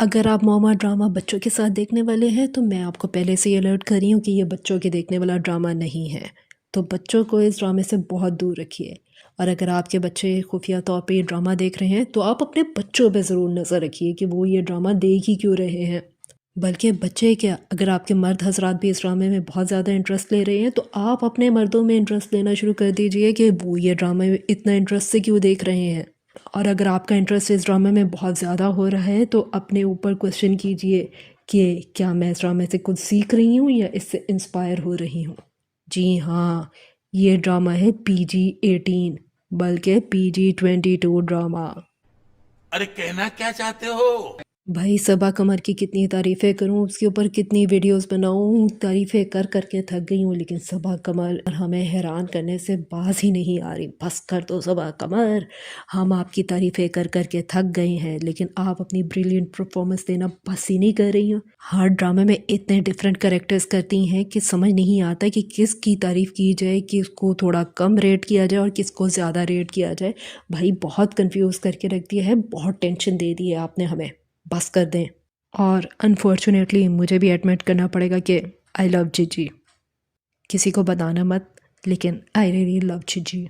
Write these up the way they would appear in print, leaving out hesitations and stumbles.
अगर आप मॉमा ड्रामा बच्चों के साथ देखने वाले हैं तो मैं आपको पहले से ही अलर्ट कर रही हूँ कि ये बच्चों के देखने वाला ड्रामा नहीं है। तो बच्चों को इस ड्रामे से बहुत दूर रखिए। और अगर आपके बच्चे खुफिया तौर पे ये ड्रामा देख रहे हैं तो आप अपने बच्चों पे ज़रूर नज़र रखिए कि वो ये ड्रामा देख ही क्यों रहे हैं। बल्कि बच्चे क्या, अगर आपके मर्द हजरात भी इस ड्रामे में बहुत ज़्यादा इंटरेस्ट ले रहे हैं तो आप अपने मर्दों में इंटरेस्ट लेना शुरू कर दीजिए कि वो ये ड्रामे इतना इंटरेस्ट से क्यों देख रहे हैं। और अगर आपका इंटरेस्ट इस ड्रामे में बहुत ज़्यादा हो रहा है तो अपने ऊपर क्वेश्चन कीजिए कि क्या मैं इस ड्रामे से कुछ सीख रही हूँ या इससे इंस्पायर हो रही हूँ। जी हाँ, ये ड्रामा है PG-18, बल्कि PG-22 ड्रामा। अरे कहना क्या चाहते हो? भाई सबा कमर की कितनी तारीफ़ें करूं, उसके ऊपर कितनी वीडियोस बनाऊं, तारीफ़ें कर कर के थक गई हूं, लेकिन सबा कमर हमें हैरान करने से बाज ही नहीं आ रही। बस कर दो सबा कमर, हम आपकी तारीफ़ें कर कर के थक गए हैं, लेकिन आप अपनी ब्रिलियंट परफॉर्मेंस देना बस ही नहीं कर रही हो। हर ड्रामे में इतने डिफरेंट कैरेक्टर्स करती हैं कि समझ नहीं आता कि किसकी तारीफ़ की जाए, किसको थोड़ा कम रेट किया जाए और किसको ज़्यादा रेट किया जाए। भाई बहुत कन्फ्यूज़ करके रख दिया है, बहुत टेंशन दे दी है आपने हमें, बस कर दें। और अनफॉर्चुनेटली मुझे भी एडमिट करना पड़ेगा कि आई लव जीजी। किसी को बताना मत, लेकिन आई रियली लव जीजी।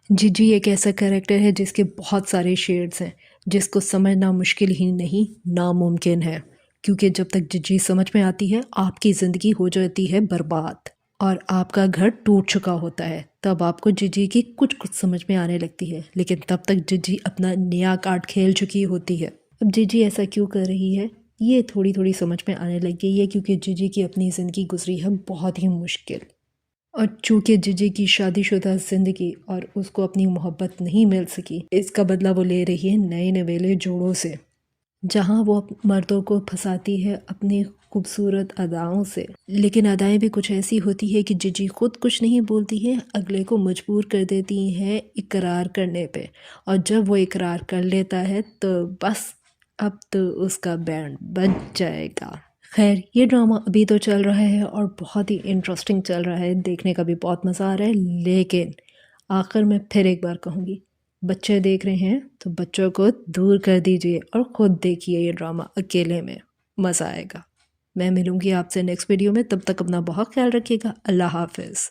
जीजी एक ऐसा कैरेक्टर है जिसके बहुत सारे शेड्स हैं, जिसको समझना मुश्किल ही नहीं नामुमकिन है। क्योंकि जब तक जीजी समझ में आती है आपकी ज़िंदगी हो जाती है बर्बाद और आपका घर टूट चुका होता है। तब आपको जीजी की कुछ कुछ समझ में आने लगती है, लेकिन तब तक जीजी अपना नया कार्ड खेल चुकी होती है। अब जीजी ऐसा क्यों कर रही है ये थोड़ी थोड़ी समझ में आने लग गई है, क्योंकि जीजी की अपनी ज़िंदगी गुजरी है बहुत ही मुश्किल। और चूँकि जीजी की शादीशुदा ज़िंदगी और उसको अपनी मोहब्बत नहीं मिल सकी, इसका बदला वो ले रही है नए नवेले जोड़ों से, जहाँ वो मर्दों को फंसाती है अपनी खूबसूरत अदाओं से। लेकिन अदाएं भी कुछ ऐसी होती है कि जीजी खुद कुछ नहीं बोलती है, अगले को मजबूर कर देती हैं इकरार करने पे। और जब वो इकरार कर लेता है तो बस अब तो उसका बैंड बज जाएगा। खैर, ये ड्रामा अभी तो चल रहा है और बहुत ही इंटरेस्टिंग चल रहा है, देखने का भी बहुत मज़ा आ रहा है। लेकिन आखिर में फिर एक बार कहूँगी, बच्चे देख रहे हैं तो बच्चों को दूर कर दीजिए और ख़ुद देखिए ये ड्रामा अकेले में, मज़ा आएगा। मैं मिलूँगी आपसे नेक्स्ट वीडियो में, तब तक अपना बहुत ख्याल रखिएगा। अल्लाह हाफ़िज़।